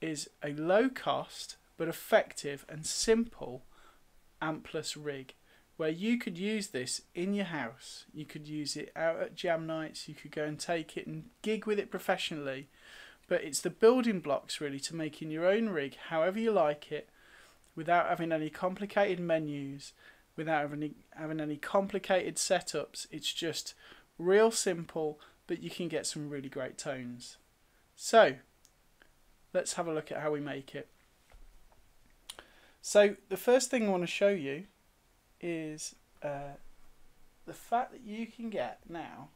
is a low cost but effective and simple Ampless rig, where you could use this in your house. You could use it out at jam nights, you could go and take it and gig with it professionally, but it's the building blocks really to making your own rig however you like it, without having any complicated menus, without having any complicated setups. It's just real simple, but you can get some really great tones. So let's have a look at how we make it. So the first thing I want to show you is the fact that you can get now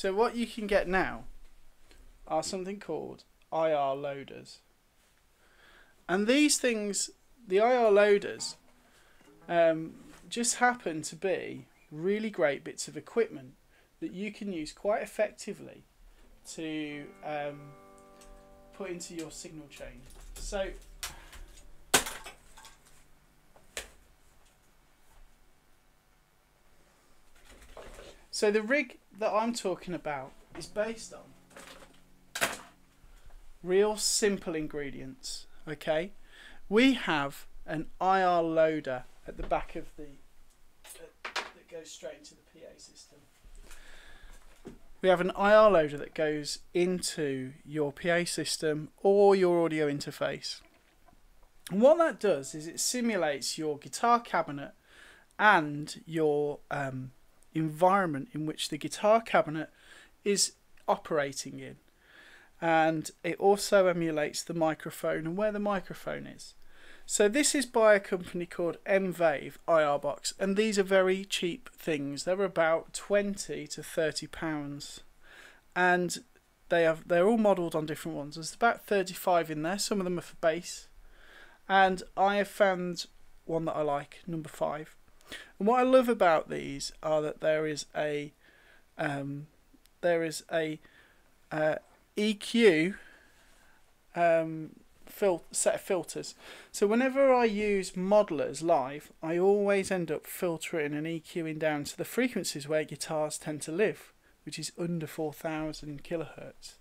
what you can get now are something called IR loaders. And these things, the IR loaders, just happen to be really great bits of equipment that you can use quite effectively to put into your signal chain. So the rig that I'm talking about is based on real simple ingredients. Okay, we have an IR loader at the back of the that goes straight into the PA system. We have an IR loader that goes into your PA system or your audio interface. And what that does is it simulates your guitar cabinet and your environment in which the guitar cabinet is operating in. And it also emulates the microphone and where the microphone is. So this is by a company called MVave IR box, and these are very cheap things. They're about £20 to £30, and they're all modelled on different ones. There's about 35 in there. Some of them are for bass, and I have found one that I like, number 5. And what I love about these are that there is a EQ set of filters. So whenever I use modelers live, I always end up filtering and EQing down to the frequencies where guitars tend to live, which is under 4,000 kilohertz.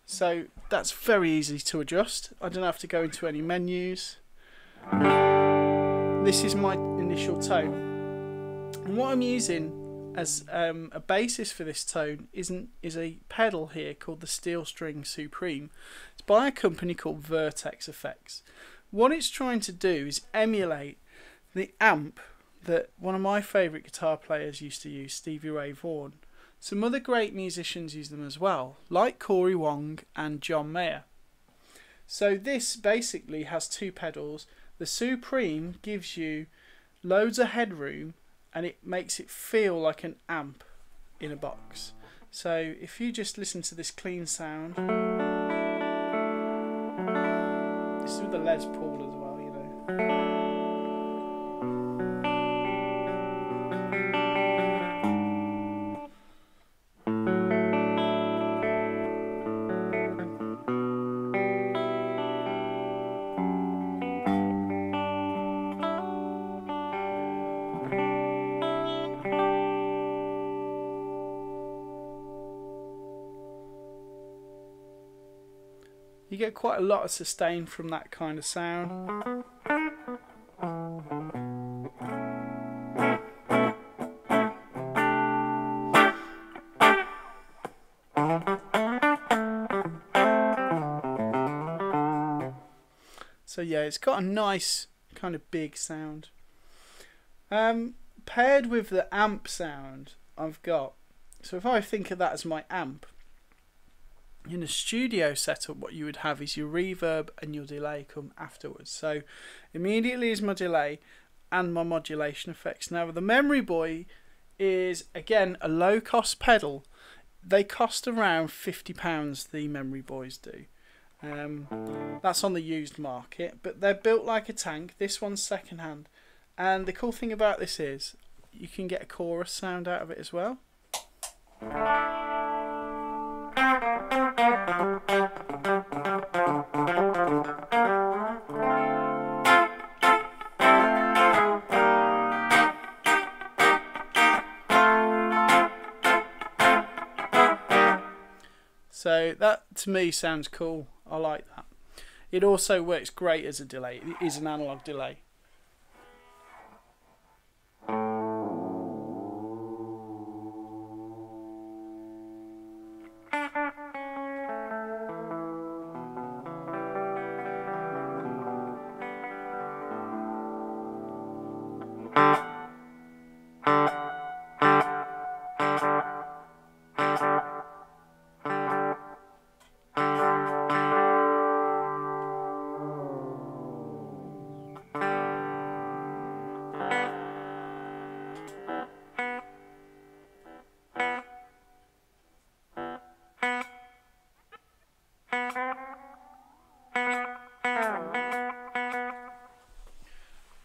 So that's very easy to adjust. I don't have to go into any menus. This is my initial tone, and what I'm using as a basis for this tone is a pedal here called the Steel String Supreme. It's by a company called Vertex Effects. What it's trying to do is emulate the amp that one of my favourite guitar players used to use, Stevie Ray Vaughan. Some other great musicians use them as well, like Corey Wong and John Mayer. So this basically has 2 pedals. The Supreme gives you loads of headroom, and it makes it feel like an amp in a box. So if you just listen to this clean sound, this is with the Les Paul as well, you know. You get quite a lot of sustain from that kind of sound. So yeah, it's got a nice kind of big sound. Paired with the amp sound I've got, so if I think of that as my amp, in a studio setup what you would have is your reverb and your delay come afterwards. So immediately is my delay and my modulation effects. Now the Memory Boy is again a low cost pedal. They cost around £50, the Memory Boys do. That's on the used market, but they're built like a tank. This one's second hand, and the cool thing about this is you can get a chorus sound out of it as well. So that to me sounds cool. I like that. It also works great as a delay. It is an analog delay.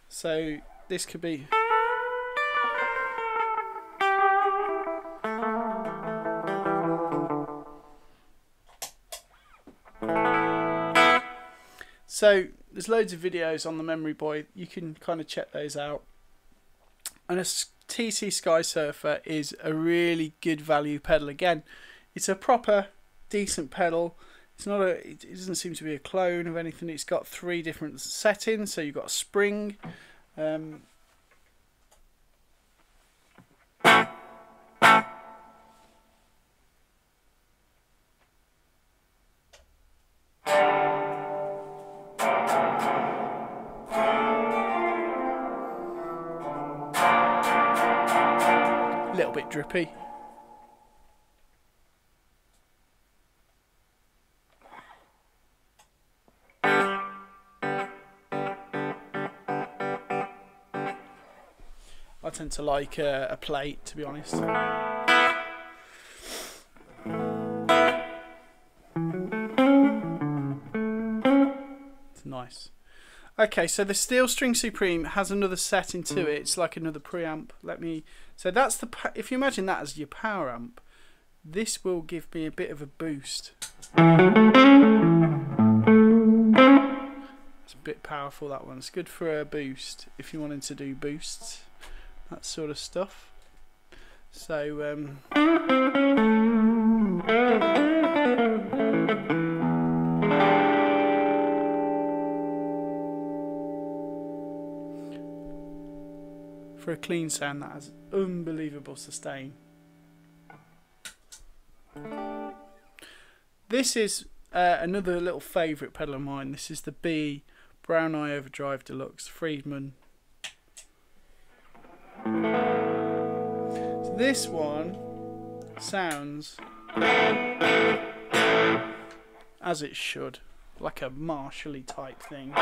So this could be so there's loads of videos on the Memory Boy, you can kind of check those out. And a TC Sky Surfer is a really good value pedal. Again, it's a proper decent pedal. It's not a, it doesn't seem to be a clone of anything. It's got 3 different settings. So you've got a spring, a little bit drippy. I tend to like a plate, to be honest. It's nice. Okay, so the Steel String Supreme has another setting to it. It's like another preamp. So that's the, if you imagine that as your power amp, this will give me a bit of a boost. It's a bit powerful, that one. It's good for a boost if you wanted to do boosts, that sort of stuff. So for a clean sound, that has unbelievable sustain. This is another little favourite pedal of mine. This is the BE Brown Eye Overdrive Deluxe Friedman. So this one sounds as it should, like a Marshall-y type thing.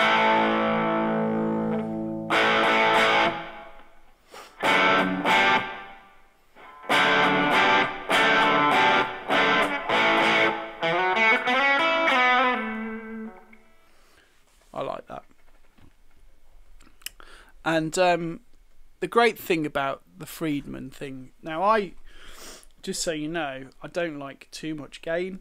I like that. And the great thing about the Friedman thing, now just so you know, I don't like too much gain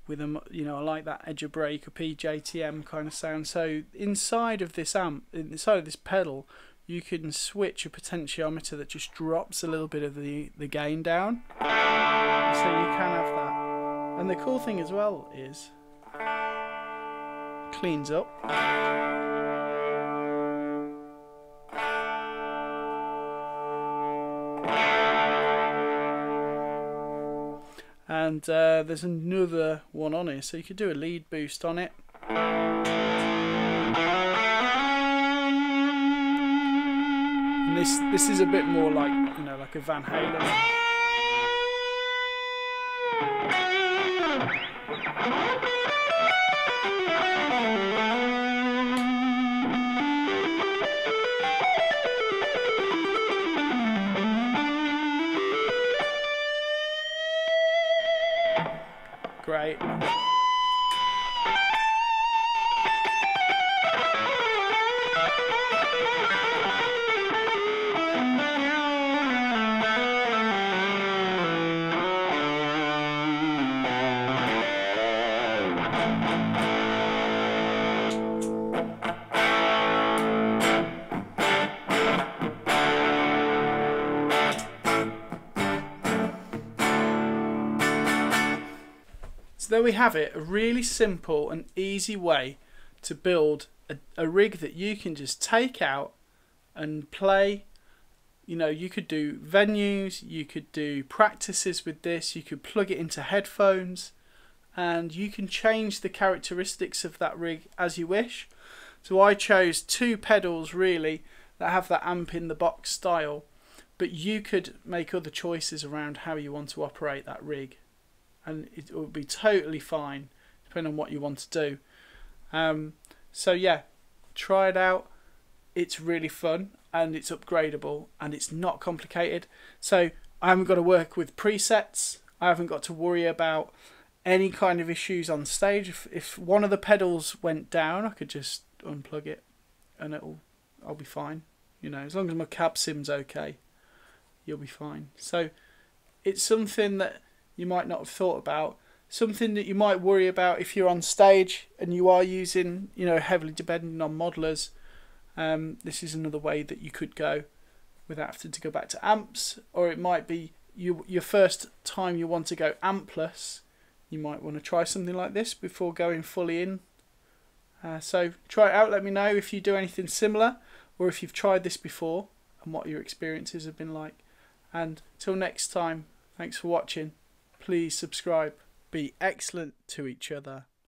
with them. You know, I like that edge of break or PJTM kind of sound. So inside of this amp, inside of this pedal, you can switch a potentiometer that just drops a little bit of the gain down. So you can have that. And the cool thing as well is cleans up. And there's another one on here, so you could do a lead boost on it. And this is a bit more like, you know, like a Van Halen. Great. So there we have it, a really simple and easy way to build a rig that you can just take out and play. You know, you could do venues, you could do practices with this, you could plug it into headphones, and you can change the characteristics of that rig as you wish. So I chose 2 pedals really that have that amp in the box style, but you could make other choices around how you want to operate that rig, and it will be totally fine depending on what you want to do. So yeah, try it out. It's really fun and it's upgradable and it's not complicated. So I haven't got to work with presets. I haven't got to worry about any kind of issues on stage. If one of the pedals went down, I could just unplug it and I'll be fine. You know, as long as my cab sim's okay, you'll be fine. So it's something that you might not have thought about, something that you might worry about if you're on stage and you are using, you know, heavily depending on modelers. This is another way that you could go without having to go back to amps, or it might be your first time you want to go ampless. You might want to try something like this before going fully in. So try it out, let me know if you do anything similar or if you've tried this before and what your experiences have been like. And till next time, thanks for watching. Please subscribe. Be excellent to each other.